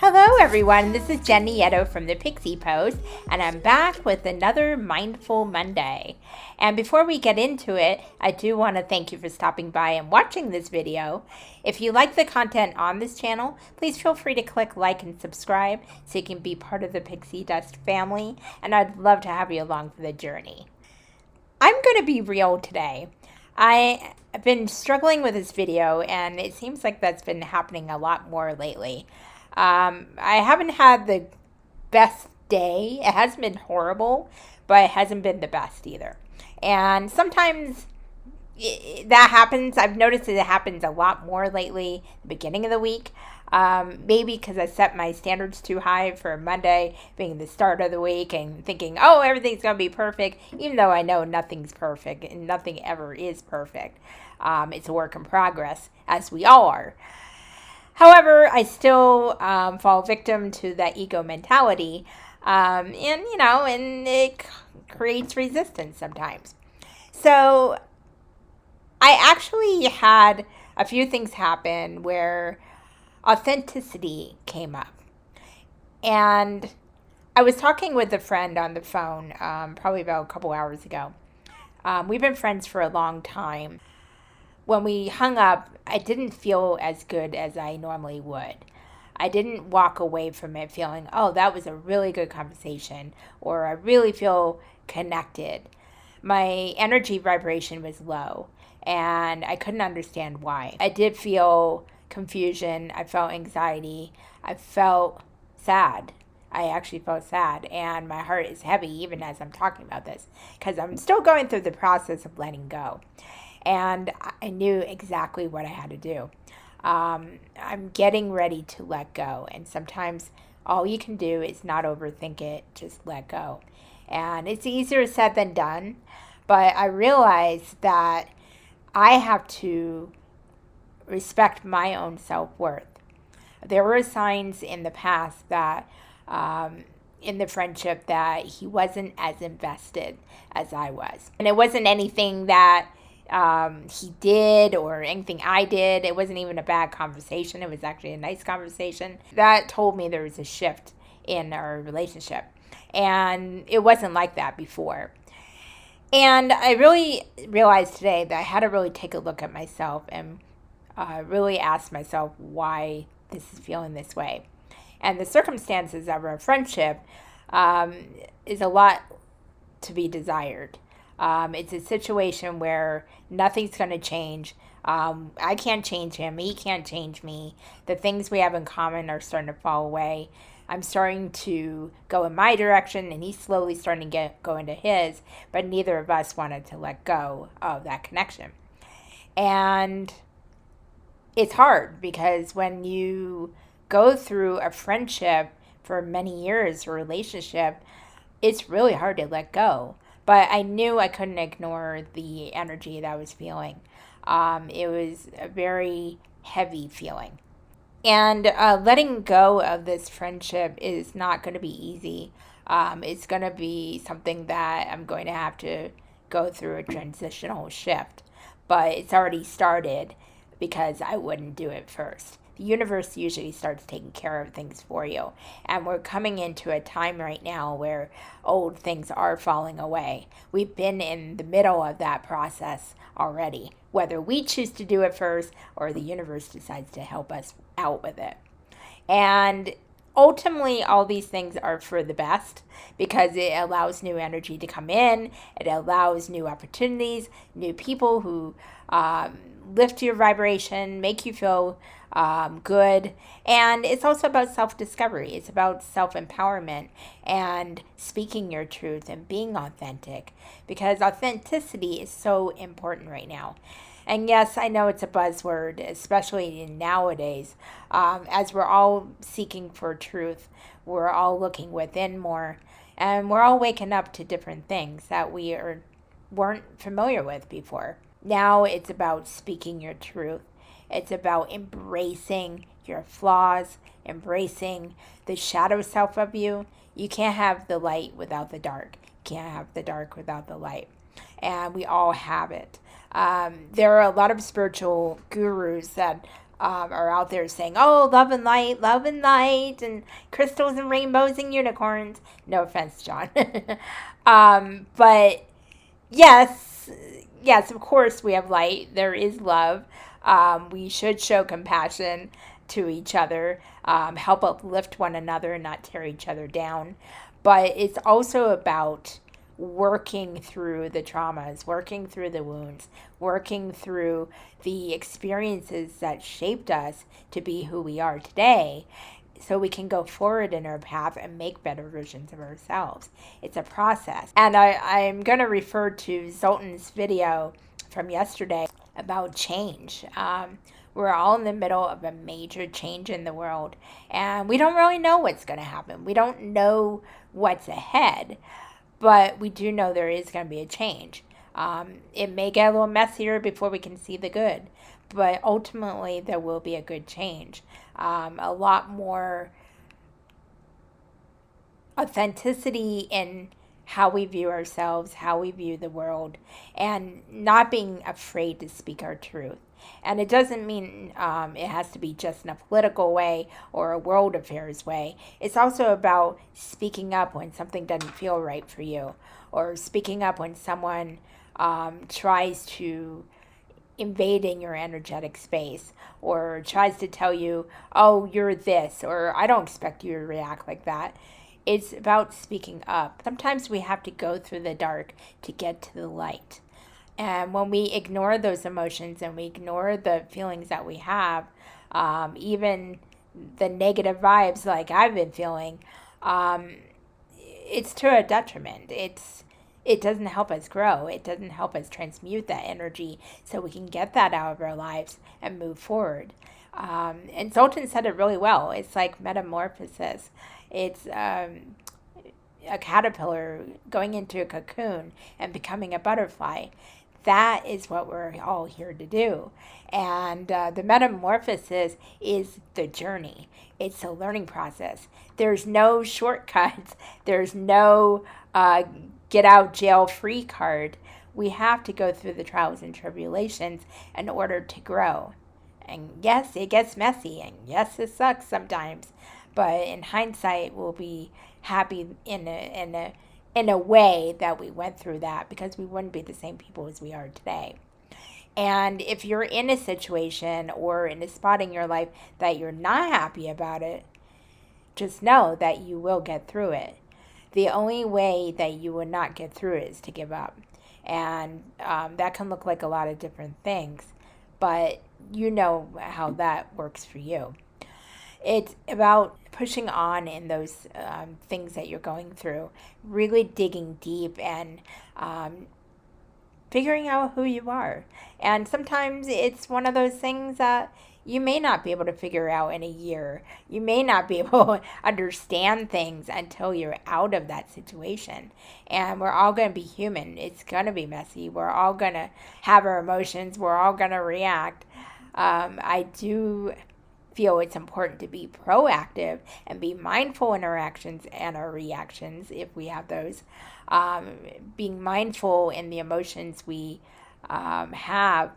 Hello everyone, this is Jen Nieto from the Pixie Post, and I'm back with another Mindful Monday. And before we get into it, I do want to thank you for stopping by and watching this video. If you like the content on this channel, please feel free to click like and subscribe so you can be part of the Pixie Dust family, and I'd love to have you along for the journey. I'm going to be real today. I've been struggling with this video, and it seems like that's been happening a lot more lately. I haven't had the best day. It hasn't been horrible, but it hasn't been the best either. And sometimes that happens. I've noticed that it happens a lot more lately, the beginning of the week. Maybe because I set my standards too high for Monday being the start of the week and thinking, oh, everything's going to be perfect, even though I know nothing's perfect and nothing ever is perfect. It's a work in progress, as we all are. However, I still fall victim to that ego mentality, and it creates resistance sometimes. So I actually had a few things happen where authenticity came up. And I was talking with a friend on the phone probably about a couple hours ago. We've been friends for a long time. When we hung up, I didn't feel as good as I normally would. I didn't walk away from it feeling, oh, that was a really good conversation, or I really feel connected. My energy vibration was low, and I couldn't understand why. I did feel confusion. I felt anxiety. I felt sad. I actually felt sad, and my heart is heavy even as I'm talking about this, because I'm still going through the process of letting go. And I knew exactly what I had to do. I'm getting ready to let go. And sometimes all you can do is not overthink it, just let go. And it's easier said than done. But I realized that I have to respect my own self-worth. There were signs in the past that in the friendship that he wasn't as invested as I was. And it wasn't anything that he did or anything I did. It wasn't even a bad conversation. It was actually a nice conversation. That told me there was a shift in our relationship. And it wasn't like that before. And I really realized today that I had to really take a look at myself and really ask myself why this is feeling this way. And the circumstances of our friendship is a lot to be desired. It's a situation where nothing's going to change. I can't change him. He can't change me. The things we have in common are starting to fall away. I'm starting to go in my direction, and he's slowly starting to go into his, but neither of us wanted to let go of that connection. And it's hard because when you go through a friendship for many years, a relationship, it's really hard to let go. But I knew I couldn't ignore the energy that I was feeling. It was a very heavy feeling. And letting go of this friendship is not going to be easy. It's going to be something that I'm going to have to go through a transitional shift. But it's already started because I wouldn't do it first. The universe usually starts taking care of things for you. And we're coming into a time right now where old things are falling away. We've been in the middle of that process already, whether we choose to do it first or the universe decides to help us out with it. And ultimately, all these things are for the best because it allows new energy to come in. It allows new opportunities, new people who lift your vibration, make you feel good. And it's also about self-discovery. It's about self-empowerment and speaking your truth and being authentic, because authenticity is so important right now. And yes, I know it's a buzzword, especially nowadays, as we're all seeking for truth. We're all looking within more, and we're all waking up to different things that weren't familiar with before. Now it's about speaking your truth It's about embracing your flaws, embracing the shadow self of you. You can't have the light without the dark. You can't have the dark without the light. And we all have it. There are a lot of spiritual gurus that are out there saying, oh, love and light, and crystals and rainbows and unicorns. No offense, John. But yes, of course we have light. There is love. We should show compassion to each other, help uplift one another and not tear each other down. But it's also about working through the traumas, working through the wounds, working through the experiences that shaped us to be who we are today, so we can go forward in our path and make better versions of ourselves. It's a process. And I'm going to refer to Zoltan's video from yesterday about change. We're all in the middle of a major change in the world, and we don't really know what's going to happen. We don't know what's ahead. But we do know there is going to be a change. It may get a little messier before we can see the good, but ultimately there will be a good change. A lot more authenticity in how we view ourselves, how we view the world, and not being afraid to speak our truth. And it doesn't mean it has to be just in a political way or a world affairs way. It's also about speaking up when something doesn't feel right for you, or speaking up when someone tries to invade in your energetic space, or tries to tell you, oh, you're this, or I don't expect you to react like that. It's about speaking up. Sometimes we have to go through the dark to get to the light. And when we ignore those emotions and we ignore the feelings that we have, even the negative vibes like I've been feeling, it's to a detriment. It doesn't help us grow. It doesn't help us transmute that energy so we can get that out of our lives and move forward. And Zoltan said it really well. It's like metamorphosis. It's a caterpillar going into a cocoon and becoming a butterfly. That is what we're all here to do. And the metamorphosis is the journey. It's a learning process. There's no shortcuts. There's no get out jail free card. We have to go through the trials and tribulations in order to grow. And yes, it gets messy. And yes, it sucks sometimes. But in hindsight, we'll be happy in a way that we went through that, because we wouldn't be the same people as we are today. And if you're in a situation or in a spot in your life that you're not happy about it, just know that you will get through it. The only way that you will not get through it is to give up. And that can look like a lot of different things, but you know how that works for you. It's about pushing on in those things that you're going through, really digging deep and figuring out who you are. And sometimes it's one of those things that you may not be able to figure out in a year. You may not be able to understand things until you're out of that situation. And we're all going to be human. It's going to be messy. We're all going to have our emotions. We're all going to react. I do feel it's important to be proactive and be mindful in our actions and our reactions if we have those. Being mindful in the emotions we have,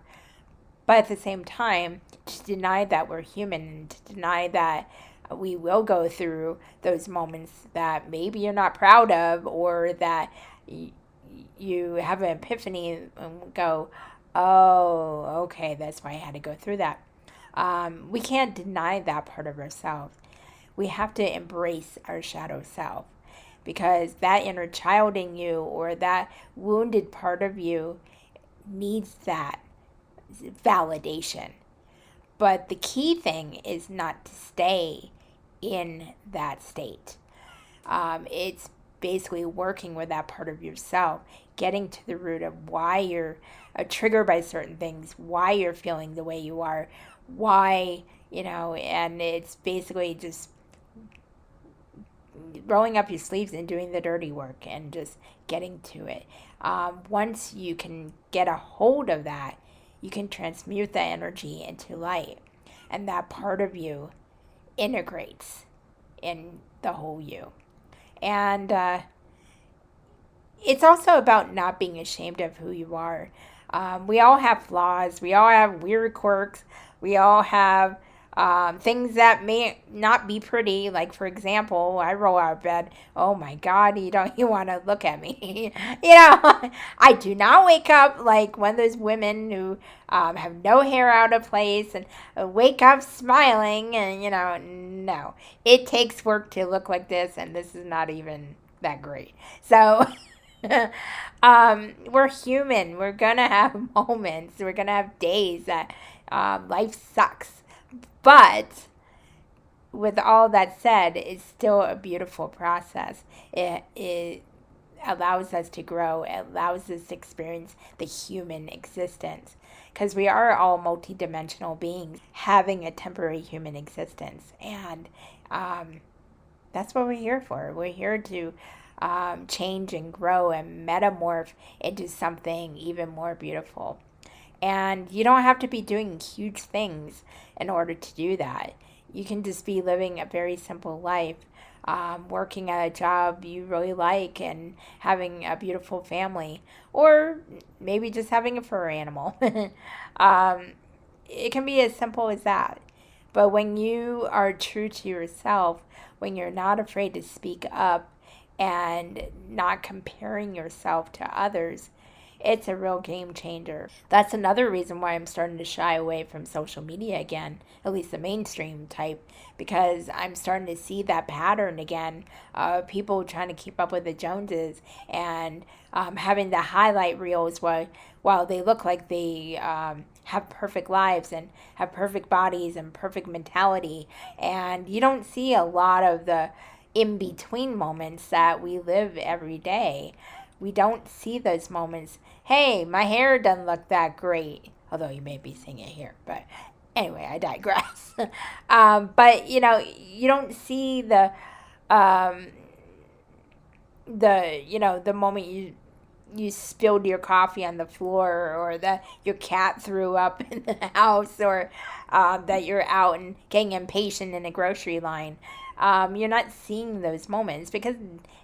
but at the same time, to deny that we're human, and to deny that we will go through those moments that maybe you're not proud of, or that you have an epiphany and go, oh, okay, that's why I had to go through that. We can't deny that part of ourselves. We have to embrace our shadow self, because that inner child in you, or that wounded part of you, needs that validation. But the key thing is not to stay in that state. It's basically working with that part of yourself, getting to the root of why you're triggered by certain things, why you're feeling the way you are, why, and it's basically just rolling up your sleeves and doing the dirty work and just getting to it. Once you can get a hold of that, you can transmute that energy into light. And that part of you integrates in the whole you. And it's also about not being ashamed of who you are. We all have flaws. We all have weird quirks. We all have things that may not be pretty. Like, for example, I roll out of bed. Oh my God, you want to look at me. I do not wake up like one of those women who have no hair out of place and wake up smiling. And, no. It takes work to look like this, and this is not even that great. So... we're human. We're gonna have moments. We're gonna have days that life sucks. But with all that said, it's still a beautiful process. It allows us to grow. It allows us to experience the human existence. Because we are all multidimensional beings having a temporary human existence. And that's what we're here for. We're here to change and grow and metamorph into something even more beautiful. And you don't have to be doing huge things in order to do that. You can just be living a very simple life, working at a job you really like and having a beautiful family, or maybe just having a fur animal. It can be as simple as that. But when you are true to yourself, when you're not afraid to speak up, and not comparing yourself to others, it's a real game changer. That's another reason why I'm starting to shy away from social media again, at least the mainstream type, because I'm starting to see that pattern again of people trying to keep up with the Joneses and having the highlight reels while they look like they have perfect lives and have perfect bodies and perfect mentality. And you don't see a lot of the in-between moments that we live every day. We don't see those moments. Hey, my hair doesn't look that great. Although you may be seeing it here. But anyway, I digress. But, you don't see the moment you spilled your coffee on the floor, or that your cat threw up in the house, or that you're out and getting impatient in a grocery line. You're not seeing those moments because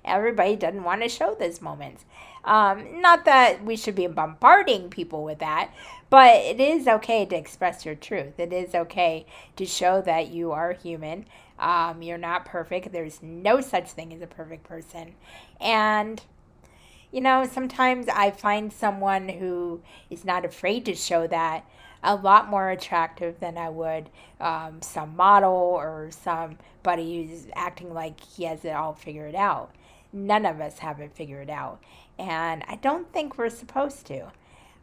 everybody doesn't want to show those moments. Not that we should be bombarding people with that, but it is okay to express your truth. It is okay to show that you are human. You're not perfect. There's no such thing as a perfect person. And sometimes I find someone who is not afraid to show that a lot more attractive than I would some model or somebody who's acting like he has it all figured out. None of us have it figured out. And I don't think we're supposed to.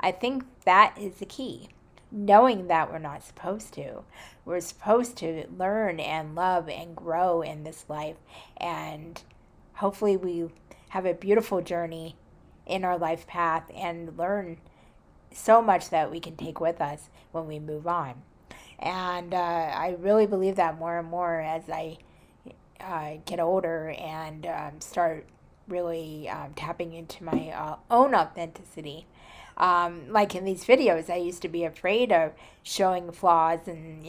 I think that is the key. Knowing that we're not supposed to. We're supposed to learn and love and grow in this life. And hopefully we have a beautiful journey in our life path and learn so much that we can take with us when we move on. And I really believe that more and more as I get older and start really tapping into my own authenticity. Like in these videos, I used to be afraid of showing flaws and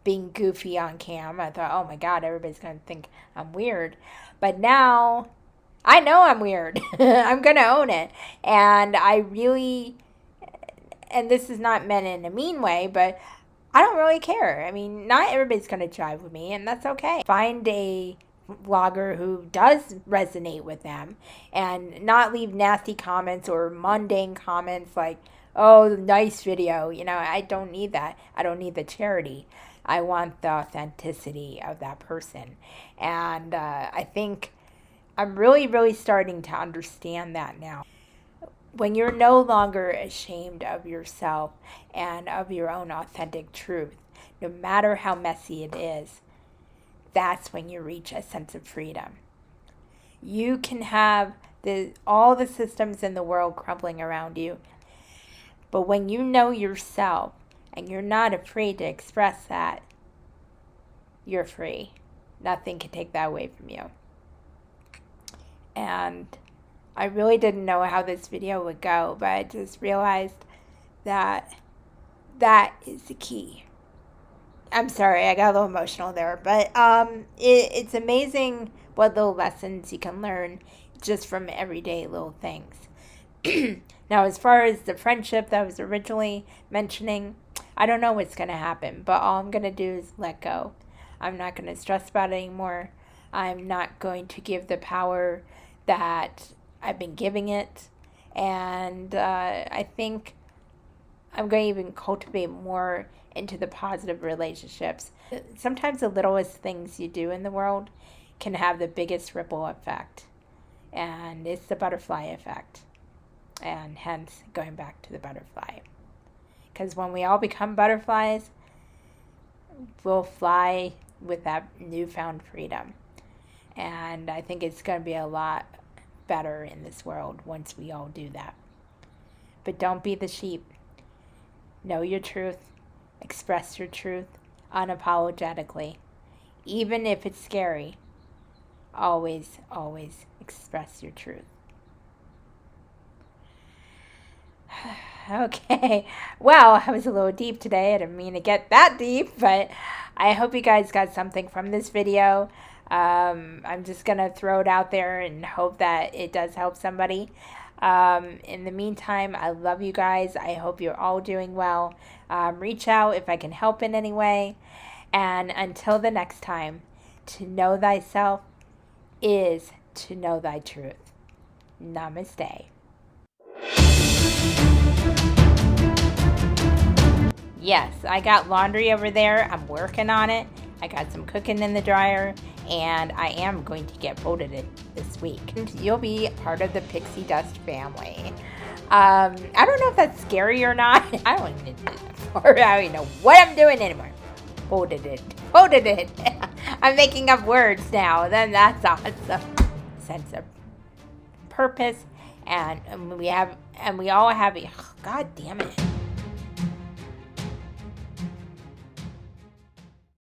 being goofy on cam. I thought, oh my God, everybody's going to think I'm weird. But now I know I'm weird. I'm going to own it. And and this is not meant in a mean way, but I don't really care. I mean, not everybody's going to jive with me, and that's okay. Find a vlogger who does resonate with them and not leave nasty comments or mundane comments like, oh, nice video. I don't need that. I don't need the charity. I want the authenticity of that person. And I think I'm really, really starting to understand that now. When you're no longer ashamed of yourself and of your own authentic truth, no matter how messy it is, that's when you reach a sense of freedom. You can have all the systems in the world crumbling around you, but when you know yourself and you're not afraid to express that, you're free. Nothing can take that away from you. And I really didn't know how this video would go, but I just realized that That is the key. I'm sorry, I got a little emotional there, but it's amazing what little lessons you can learn just from everyday little things. Now, as far as the friendship that I was originally mentioning, I don't know what's going to happen, but all I'm going to do is let go. I'm not going to stress about it anymore. I'm not going to give the power that I've been giving it. And I think I'm going to even cultivate more into the positive relationships. Sometimes the littlest things you do in the world can have the biggest ripple effect. And it's the butterfly effect. And hence, going back to the butterfly. Because when we all become butterflies, we'll fly with that newfound freedom. And I think it's going to be a lot better in this world once we all do that. But don't be the sheep. Know your truth. Express your truth unapologetically. Even if it's scary, always, always express your truth. Okay, well, I was a little deep today. I didn't mean to get that deep, but I hope you guys got something from this video. I'm just going to throw it out there and hope that it does help somebody. In the meantime, I love you guys. I hope you're all doing well. Reach out if I can help in any way. And until the next time, to know thyself is to know thy truth. Namaste. Yes, I got laundry over there. I'm working on it. I got some cooking in the dryer, and I am going to get folded it this week. And you'll be part of the Pixie Dust family. I don't know if that's scary or not. I don't even know what I'm doing anymore. Folded it. I'm making up words now. Then that's awesome. Sense of purpose, and we all have. God damn it.